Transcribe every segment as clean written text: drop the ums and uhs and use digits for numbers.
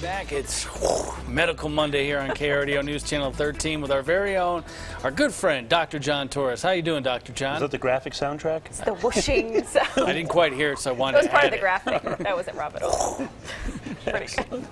Back. It's Medical Monday here on KRDO News Channel 13 with our very own, our good friend, Dr. John Torres. How you doing, Dr. John? Is that the graphic soundtrack? It's the whooshing sound. I didn't quite hear it, so I wanted to add it. That was part of the graphic. That wasn't Rob at all. Pretty good.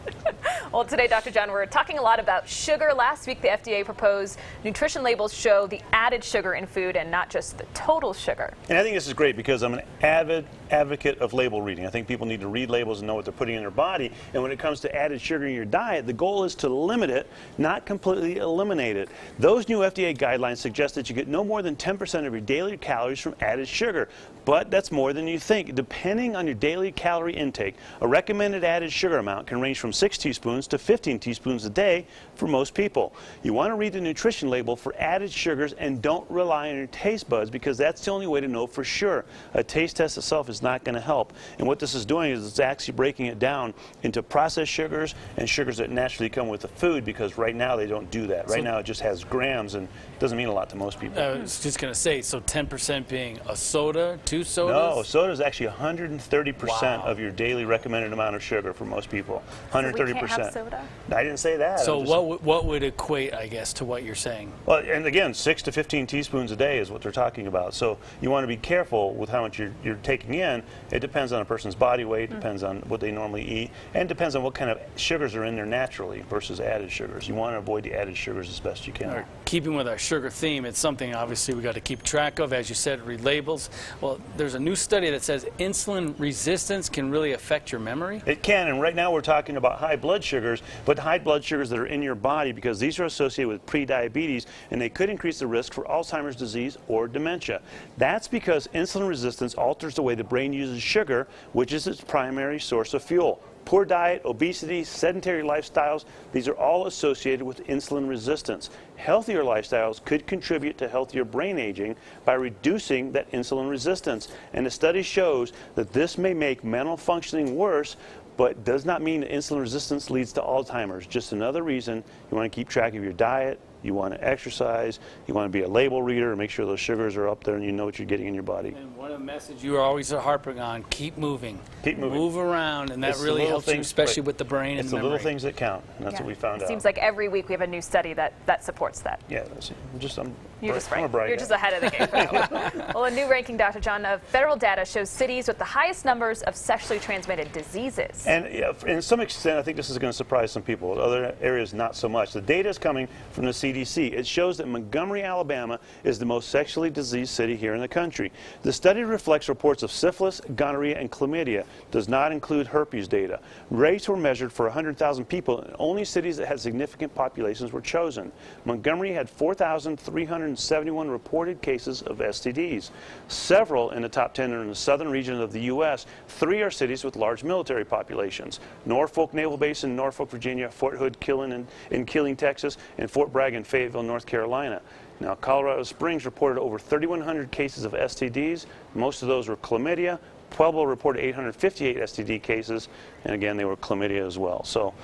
Well, today, Dr. John, we're talking a lot about sugar. Last week, the FDA proposed nutrition labels show the added sugar in food and not just the total sugar. And I think this is great because I'm an avid advocate of label reading. I think people need to read labels and know what they're putting in their body. And when it comes to added sugar in your diet, the goal is to limit it, not completely eliminate it. Those new FDA guidelines suggest that you get no more than 10% of your daily calories from added sugar. But that's more than you think. Depending on your daily calorie intake, a recommended added sugar amount can range from 6 teaspoons to 15 teaspoons a day for most people. You want to read the nutrition label for added sugars and don't rely on your taste buds because that's the only way to know for sure. A taste test itself is not going to help. And what this is doing is it's actually breaking it down into processed sugars and sugars that naturally come with the food, because right now they don't do that. Right now it just has grams and doesn't mean a lot to most people. I was just going to say, so 10% being a soda, 2 sodas? No, soda is actually 130% of your daily recommended amount of sugar for most people. 130%. So we can't have soda? I didn't say that. So what would equate, I guess, to what you're saying? Well, and again, 6 to 15 teaspoons a day is what they're talking about. So you want to be careful with how much you're taking in. It depends on a person's body weight, depends on what they normally eat, and depends on what kind of sugars are in there naturally versus added sugars. You want to avoid the added sugars as best you can. Keeping with our sugar theme, it's something obviously we got to keep track of. As you said, read labels. Well, there's a new study that says insulin resistance can really affect your memory. It can, and right now we're talking about high blood sugars, but high blood sugars that are in your body, because these are associated with prediabetes, and they could increase the risk for Alzheimer's disease or dementia. That's because insulin resistance alters the way the brain uses sugar, which is its primary source of fuel. Poor diet, obesity, sedentary lifestyles, these are all associated with insulin resistance. Healthier lifestyles could contribute to healthier brain aging by reducing that insulin resistance. And the study shows that this may make mental functioning worse, but does not mean that insulin resistance leads to Alzheimer's. Just another reason you want to keep track of your diet, you want to exercise, you want to be a label reader and make sure those sugars are up there and you know what you're getting in your body. And one of the messages you are always harping on, keep moving. Keep moving. Move around, and that really helps you, especially with the brain and it's the memory. the little things that count, and that's what we found out. It seems like every week we have a new study that supports that. Yeah, You're just I'm a right. bright You're guy. just ahead of the game for that one. Well, a new ranking, Dr. John, of federal data shows cities with the highest numbers of sexually transmitted diseases. And in some extent, I think this is going to surprise some people. Other areas, not so much. The data is coming from the CDC. It shows that Montgomery, Alabama is the most sexually diseased city here in the country. The study reflects reports of syphilis, gonorrhea, and chlamydia. Does not include herpes data. Rates were measured for 100,000 people, and only cities that had significant populations were chosen. Montgomery had 4,371 reported cases of STDs. Several in the top 10 are in the southern region of the U.S. 3 are cities with large military populations: Norfolk Naval Base in Norfolk, Virginia, Fort Hood, in Killeen, Texas, and Fort Bragg in Fayetteville, North Carolina. Now, Colorado Springs reported over 3,100 cases of STDs. Most of those were chlamydia. Pueblo reported 858 STD cases, and again, they were chlamydia as well. So,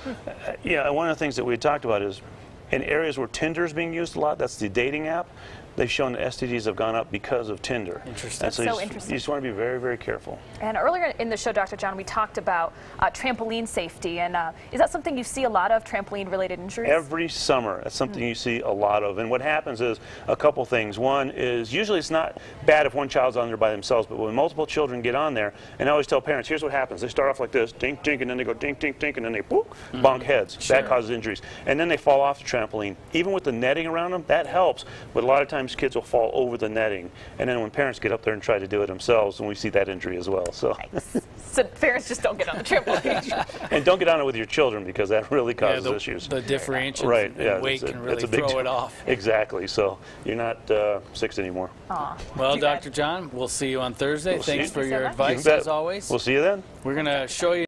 yeah, one of the things that we had talked about is in areas where Tinder is being used a lot, that's the dating app, they've shown that STDs have gone up because of Tinder. Interesting. That's so interesting. You just want to be very, very careful. And earlier in the show, Dr. John, we talked about trampoline safety. And is that something you see a lot of, trampoline-related injuries? Every summer, that's something you see a lot of. And what happens is a couple things. One is usually it's not bad if one child's on there by themselves, but when multiple children get on there, and I always tell parents, here's what happens. They start off like this, dink, dink, and then they go dink, dink, dink, and then they boop, bonk heads. Sure. That causes injuries. And then they fall off the trampoline. Even with the netting around them, that helps. But a lot of times kids will fall over the netting. And then when parents get up there and try to do it themselves, and we see that injury as well. So, So parents just don't get on the trampoline. and don't get on it with your children, because that really causes issues. The differential in weight can really throw it off. Exactly. So you're not 6 anymore. Aw, Well, Dr. John, we'll see you on Thursday. Thanks for your advice, You bet. as always. We'll see you then. We're going to show you